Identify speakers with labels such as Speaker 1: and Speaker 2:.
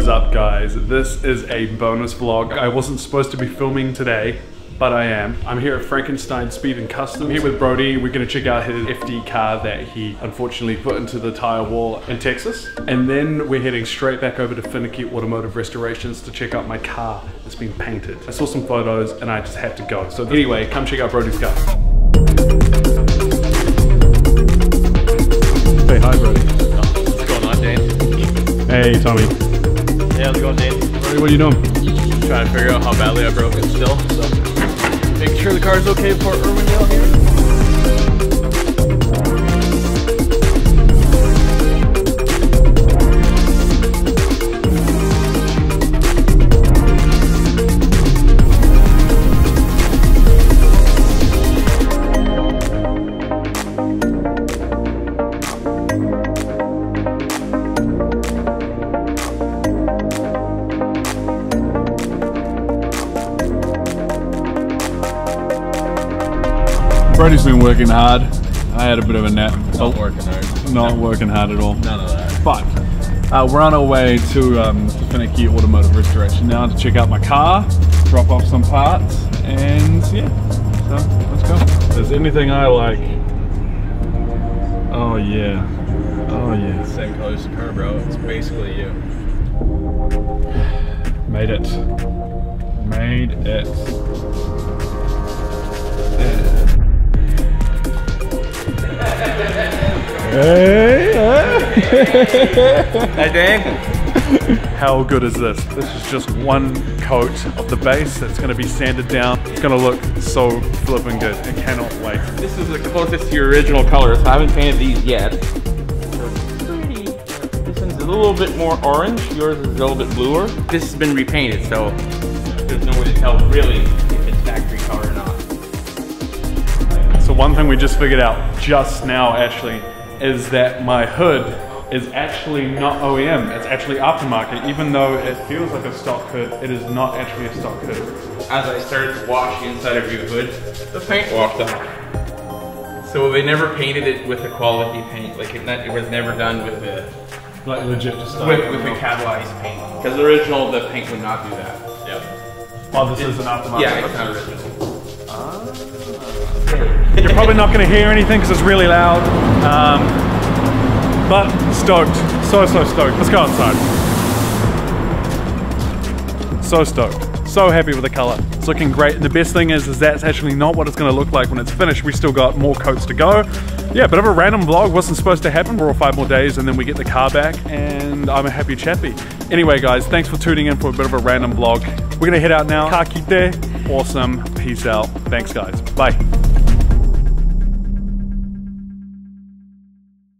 Speaker 1: is up, guys? This is a bonus vlog. I wasn't supposed to be filming today, but I am. I'm here at Frankenstein Speed and Custom. I'm here with Brody. We're gonna check out his FD car that he unfortunately put into the tire wall in Texas. And then we're heading straight back over to Finicky Automotive Restorations to check out my car that's been painted. I saw some photos and I just had to go. So anyway, come check out Brody's car. Say hi, Brody.
Speaker 2: What's going on, Dane?
Speaker 1: Hey, Tommy.
Speaker 2: Hey, how's it going, Dane?
Speaker 1: Brody, what are you doing?
Speaker 2: Trying to figure out how badly I broke it still, so making sure the car's okay before Irwindale here.
Speaker 1: Brody's been working hard. I had a bit of a nap.
Speaker 2: Not working hard.
Speaker 1: Not working hard at all.
Speaker 2: None of that.
Speaker 1: But we're on our way to Finicky Automotive Restoration now to check out my car, drop off some parts, and yeah, so let's go. If there's anything I like, oh yeah, oh yeah.
Speaker 2: Same color as the car, bro. It's basically you.
Speaker 1: Made it. Made it. Hey,
Speaker 2: Hey, Dane.
Speaker 1: How good is this? This is just one coat of the base that's going to be sanded down. It's going to look so flipping good. I cannot wait.
Speaker 2: This is the closest to your original colors. I haven't painted these yet. They're pretty. This one's a little bit more orange. Yours is a little bit bluer. This has been repainted, so there's no way to tell really if it's factory color or not.
Speaker 1: So one thing we just figured out just now actually is that my hood is actually not OEM, it's actually aftermarket. Even though it feels like a stock hood, it is not actually a stock hood.
Speaker 2: As I started to wash the inside of your hood, the paint walked off. So they never painted it with a quality paint, like it was never done with a
Speaker 1: Like legit just
Speaker 2: with a catalyzed paint. Because the original, the paint would not do that. Yeah.
Speaker 1: Oh, this is an aftermarket.
Speaker 2: Yeah, it's not original.
Speaker 1: You're probably not going to hear anything because it's really loud, but stoked, so stoked. Let's go outside. So stoked, so happy with the color. It's looking great, and the best thing is that's actually not what it's going to look like when it's finished. We still got more coats to go. Yeah, bit of a random vlog, wasn't supposed to happen. We're all 5 more days and then we get the car back and I'm a happy chappy. Anyway guys, thanks for tuning in for a bit of a random vlog. We're gonna head out now. Ka kite, awesome, peace out. Thanks guys, bye.